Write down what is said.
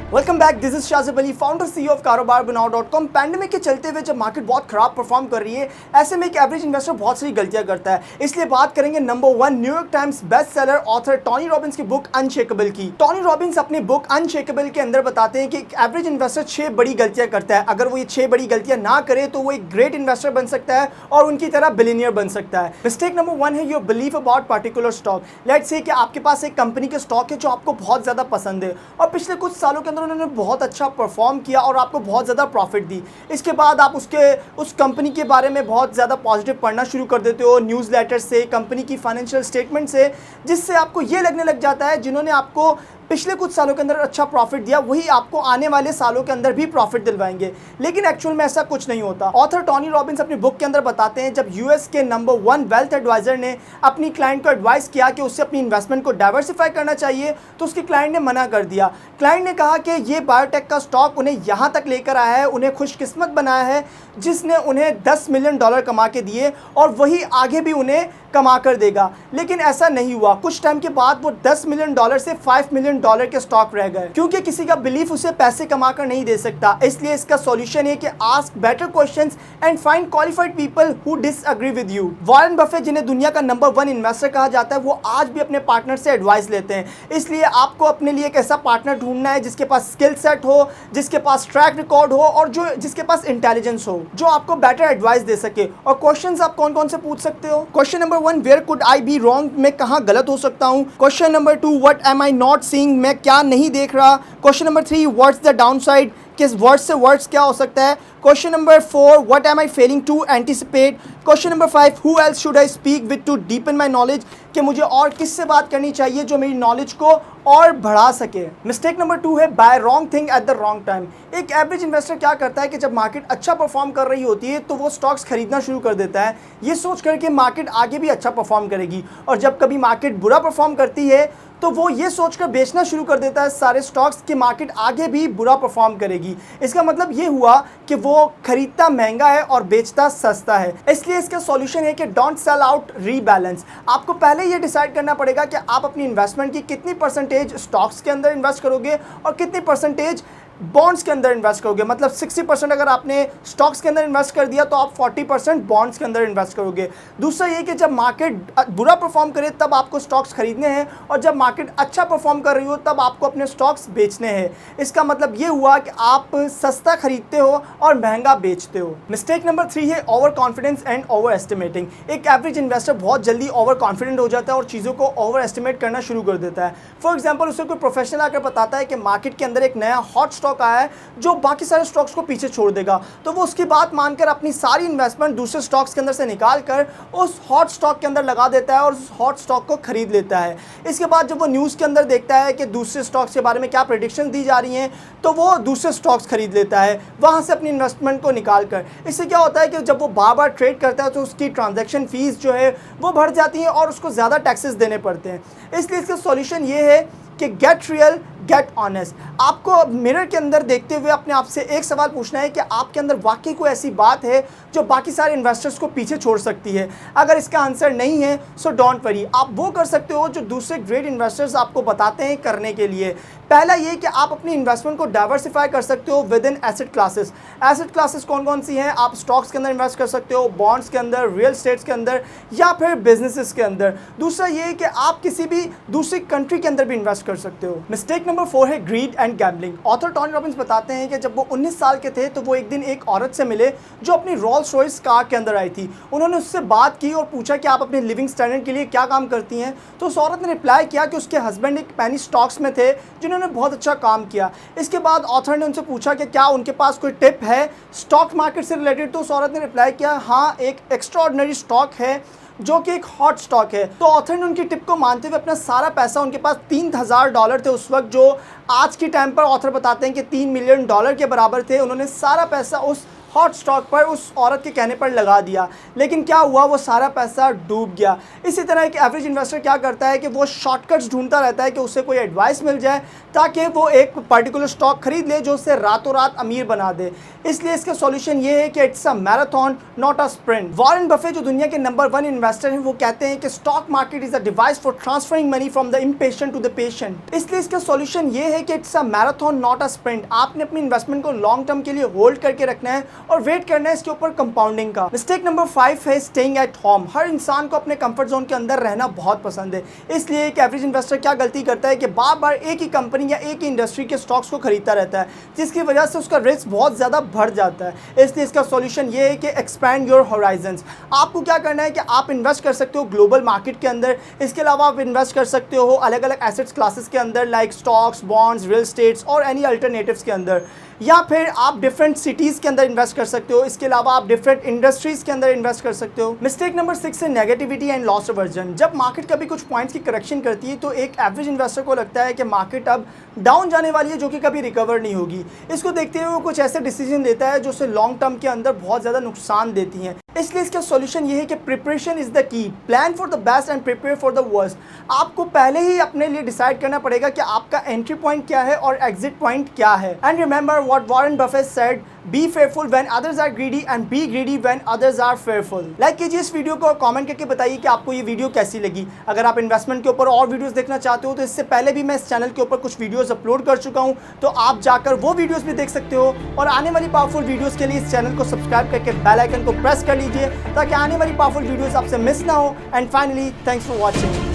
Welcome back, this is Shahzaib Ali, founder CEO of कारोबार banao.com। Pandemic के चलते हुए जब मार्केट बहुत खराब परफॉर्म कर रही है, ऐसे में एक एवरेज इन्वेस्टर बहुत सारी गलतियां करता है। इसलिए बात करेंगे number 1 New York times best seller author Tony Robbins की बुक अनशेकेबल की। टॉनी रॉबिन्स अपनी बुक अनशेकेबल के अंदर बताते हैं कि एक एवरेज इन्वेस्टर 6 बड़ी गलतियां करता है। अगर वो ये 6 बड़ी गलतियां ना करे तो वो एक ग्रेट इन्वेस्टर बन सकता है और उनकी तरह बिलियनियर बन सकता है। मिस्टेक नंबर 1 है your belief about particular stock. Let's say कि आपके पास एक कंपनी के स्टॉक है जो आपको बहुत ज़्यादा पसंद है और पिछले कुछ सालों के अंदर उन्होंने बहुत अच्छा परफॉर्म किया और आपको बहुत ज़्यादा प्रॉफिट दी। इसके बाद आप उस कंपनी के बारे में बहुत ज़्यादा पॉजिटिव पढ़ना शुरू कर देते हो न्यूज़लेटर से, कंपनी की फाइनेंशियल स्टेटमेंट से, जिससे आपको ये लगने लग जाता है जिन्होंने आपको पिछले कुछ सालों के अंदर अच्छा प्रॉफिट दिया वही आपको आने वाले सालों के अंदर भी प्रॉफिट दिलवाएंगे। लेकिन एक्चुअल में ऐसा कुछ नहीं होता। ऑथर टॉनी रॉबिन्स अपनी बुक के अंदर बताते हैं जब यूएस के नंबर 1 वेल्थ एडवाइजर ने अपनी क्लाइंट को एडवाइस किया कि उससे अपनी इन्वेस्टमेंट को डाइवर्सिफाई करना चाहिए तो उसके क्लाइंट ने मना कर दिया। क्लाइंट ने कहा कि ये बायोटेक का स्टॉक उन्हें यहाँ तक लेकर आया है, उन्हें खुशकिस्मत बनाया है जिसने उन्हें $10 मिलियन कमा के दिए और वही आगे भी उन्हें कमा कर देगा। लेकिन ऐसा नहीं हुआ। कुछ टाइम के बाद वो $10 मिलियन से $5 मिलियन के स्टॉक रह गए क्योंकि किसी का बिलीफ उसे पैसे कमा कर नहीं दे सकता। इसलिए इसका सॉल्यूशन है कि ask better questions and find qualified people who disagree with you. Warren Buffett, जिन्हें दुनिया का नंबर 1 इन्वेस्टर कहा जाता है, वो आज भी अपने पार्टनर से एडवाइस लेते हैं। इसलिए आपको अपने लिए एक ऐसा पार्टनर ढूंढना है जिसके पास स्किल सेट हो, जिसके पास ट्रैक रिकॉर्ड हो और जिसके पास इंटेलिजेंस हो, जो आपको बेटर एडवाइस दे सके। और क्वेश्चंस आप कौन कौन से पूछ सकते हो? Question number 1, where could I be wrong, मैं कहाँ गलत हो सकता हूँ। Question number 2, what am I not seeing, मैं क्या नहीं देख रहा। Question number 3, what's the downside, किस वर्ड से वर्ड्स क्या हो सकता है। Question number 4, what am I failing to anticipate. Question number 5, who else should I speak with to deepen my knowledge, कि मुझे और किससे बात करनी चाहिए जो मेरी नॉलेज को और बढ़ा सके। मिस्टेक नंबर 2 है by wrong thing at the wrong time. एक एवरेज इन्वेस्टर क्या करता है कि जब मार्केट अच्छा परफॉर्म कर रही होती है तो वो स्टॉक्स खरीदना शुरू कर देता है, ये सोच कर कि मार्केट आगे भी अच्छा परफॉर्म करेगी। और जब कभी मार्केट बुरा परफॉर्म करती है तो वो ये सोचकर बेचना शुरू कर देता है सारे स्टॉक्स कि मार्केट आगे भी बुरा परफॉर्म करेगी। इसका मतलब ये हुआ कि वो खरीदता महंगा है और बेचता सस्ता है। इसलिए इसका सॉल्यूशन है कि डोंट सेल आउट, रीबैलेंस। आपको पहले ये डिसाइड करना पड़ेगा कि आप अपनी इन्वेस्टमेंट की कितनी परसेंटेज स्टॉक्स के अंदर इन्वेस्ट करोगे और कितनी परसेंटेज बॉन्ड्स के अंदर इन्वेस्ट करोगे। मतलब 60% अगर आपने स्टॉक्स के अंदर इन्वेस्ट कर दिया तो आप 40% बॉन्ड्स के अंदर इन्वेस्ट करोगे। दूसरा ये कि जब मार्केट बुरा परफॉर्म करे तब आपको स्टॉक्स खरीदने हैं और जब मार्केट अच्छा परफॉर्म कर रही हो तब आपको अपने स्टॉक्स बेचने हैं। इसका मतलब ये हुआ कि आप सस्ता खरीदते हो और महंगा बेचते हो। मिस्टेक नंबर 3 है over confidence and over estimating. एक एवरेज इन्वेस्टर बहुत जल्दी ओवर कॉन्फिडेंट हो जाता है और चीज़ों को ओवर एस्टिमेट करना शुरू कर देता है। फॉर एग्जाम्पल, उसे कोई प्रोफेशनल आकर बताता है कि मार्केट के अंदर एक नया हॉट स्टॉक आया है जो बाकी सारे स्टॉक्स को पीछे छोड़ देगा, तो वो उसकी बात मानकर अपनी सारी इन्वेस्टमेंट दूसरे स्टॉक्स के अंदर से निकाल कर उस हॉट स्टॉक के अंदर लगा देता है और उस हॉट स्टॉक को खरीद लेता है। इसके बाद जब वो न्यूज़ के अंदर देखता है कि दूसरे स्टॉक्स के बारे में क्या प्रेडिक्शन दी जा रही हैं तो वो दूसरे स्टॉक्स खरीद लेता है वहाँ से अपनी इन्वेस्टमेंट को निकाल कर। इससे क्या होता है कि जब वो बार बार ट्रेड करता है तो उसकी ट्रांजैक्शन फीस जो है वो बढ़ जाती है और उसको ज़्यादा टैक्सेस देने पड़ते हैं। इसलिए इसका सॉल्यूशन ये है कि गेट रियल, गेट ऑनेस्ट। आपको मिरर के अंदर देखते हुए अपने आप से एक सवाल पूछना है कि आपके अंदर वाकई कोई ऐसी बात है जो बाकी सारे इन्वेस्टर्स को पीछे छोड़ सकती है। अगर इसका आंसर नहीं है सो डोंट वरी, आप वो कर सकते हो जो दूसरे ग्रेट इन्वेस्टर्स आपको बताते हैं करने के लिए। पहला ये कि आप अपनी इन्वेस्टमेंट को डाइवर्सिफाई कर सकते हो with in asset classes. Asset classes कौन कौन सी हैं? आप स्टॉक्स के अंदर इन्वेस्ट कर सकते हो, बॉन्ड्स के अंदर, रियल स्टेट्स के अंदर या फिर बिजनेसेस के अंदर। दूसरा ये कि आप किसी भी दूसरी कंट्री के अंदर भी इन्वेस्ट कर सकते हो। मिस्टेक नंबर 4 है greed and gambling. Author Tony Robbins बताते हैं कि जब वो 19 साल के थे तो वो एक दिन एक औरत से मिले जो अपनी रोल्स रॉयस कार के अंदर आई थी। उन्होंने उससे बात की और पूछा कि आप अपने लिविंग स्टैंडर्ड के लिए क्या काम करती हैं। तो उस औरत ने रिप्लाई किया कि उसके हस्बैंड एक पेनी स्टॉक्स में थे जिन्होंने बहुत अच्छा काम किया। इसके बाद ऑथर ने उनसे पूछा कि क्या उनके पास कोई टिप है स्टॉक मार्केट से रिलेटेड। तो उस औरत ने रिप्लाई किया, हाँ, एक एक्स्ट्राऑर्डिनरी स्टॉक है जो कि एक हॉट स्टॉक है। तो ऑथर ने उनकी टिप को मानते हुए अपना सारा पैसा, उनके पास $3000 थे उस वक्त, जो आज के टाइम पर ऑथर बताते हैं कि $3 मिलियन के बराबर थे, उन्होंने सारा पैसा उस हॉट स्टॉक पर उस औरत के कहने पर लगा दिया, लेकिन क्या हुआ, वो सारा पैसा डूब गया। इसी तरह एक एवरेज इन्वेस्टर क्या करता है कि वो शॉर्टकट्स ढूंढता रहता है कि उसे कोई एडवाइस मिल जाए ताकि वो एक पर्टिकुलर स्टॉक खरीद ले जो उसे रातों रात अमीर बना दे। इसलिए इसका सॉल्यूशन ये है कि it's a marathon not a sprint. Warren Buffett जो दुनिया के नंबर 1 इन्वेस्टर हैं, वो कहते हैं कि stock market is a device for transferring money from the impatient to the patient. इसलिए इसका सॉल्यूशन ये है कि it's a marathon not a sprint. आपने अपनी इन्वेस्टमेंट को लॉन्ग टर्म के लिए होल्ड करके रखना है और वेट करना है इसके ऊपर कंपाउंडिंग का। मिस्टेक नंबर 5 है स्टेइंग एट होम। हर इंसान को अपने कंफर्ट जोन के अंदर रहना बहुत पसंद है, इसलिए एक एवरेज इन्वेस्टर क्या गलती करता है कि बार बार एक ही कंपनी या एक ही इंडस्ट्री के स्टॉक्स को खरीदता रहता है, जिसकी वजह से उसका रिस्क बहुत ज़्यादा बढ़ जाता है। इसलिए इसका सॉल्यूशन ये है कि एक्सपैंड योर होराइजन्स। आपको क्या करना है कि आप इन्वेस्ट कर सकते हो ग्लोबल मार्केट के अंदर, इसके अलावा आप इन्वेस्ट कर सकते हो अलग अलग एसेट्स क्लासेस के अंदर like stocks, bonds, real states और एनी अल्टरनेटिव्स के अंदर, या फिर आप डिफरेंट सिटीज़ के अंदर इन्वेस्ट कर सकते हो। इसके अलावा आप डिफरेंट इंडस्ट्रीज़ के अंदर इन्वेस्ट कर सकते हो। मिस्टेक नंबर 6 है नेगेटिविटी एंड लॉस अवर्जन। जब मार्केट कभी कुछ पॉइंट्स की करेक्शन करती है तो एक एवरेज इन्वेस्टर को लगता है कि मार्केट अब डाउन जाने वाली है जो कि कभी रिकवर नहीं होगी। इसको देखते हुए वो कुछ ऐसे डिसीजन लेता है जो उसे लॉन्ग टर्म के अंदर बहुत ज़्यादा नुकसान देती हैं। इसलिए इसका सॉल्यूशन ये है कि preparation is the key. Plan for the best and prepare for the worst. आपको पहले ही अपने लिए डिसाइड करना पड़ेगा कि आपका एंट्री पॉइंट क्या है और एग्जिट पॉइंट क्या है। And remember what Warren Buffett said, be fearful when others are greedy and be greedy when others are fearful. Like कीजिए इस वीडियो को और कमेंट करके बताइए कि आपको ये वीडियो कैसी लगी। अगर आप इन्वेस्टमेंट के ऊपर और वीडियोस देखना चाहते हो तो इससे पहले भी मैं इस चैनल के ऊपर कुछ वीडियोस अपलोड कर चुका हूं, तो आप जाकर वो वीडियोस भी देख सकते हो। और आने वाली पावरफुल वीडियोस के लिए इस चैनल को सब्सक्राइब करके बेल आइकन को प्रेस कर लीजिए ताकि आने वाली पावरफुल वीडियोस आपसे मिस ना हो। And finally, thanks for watching.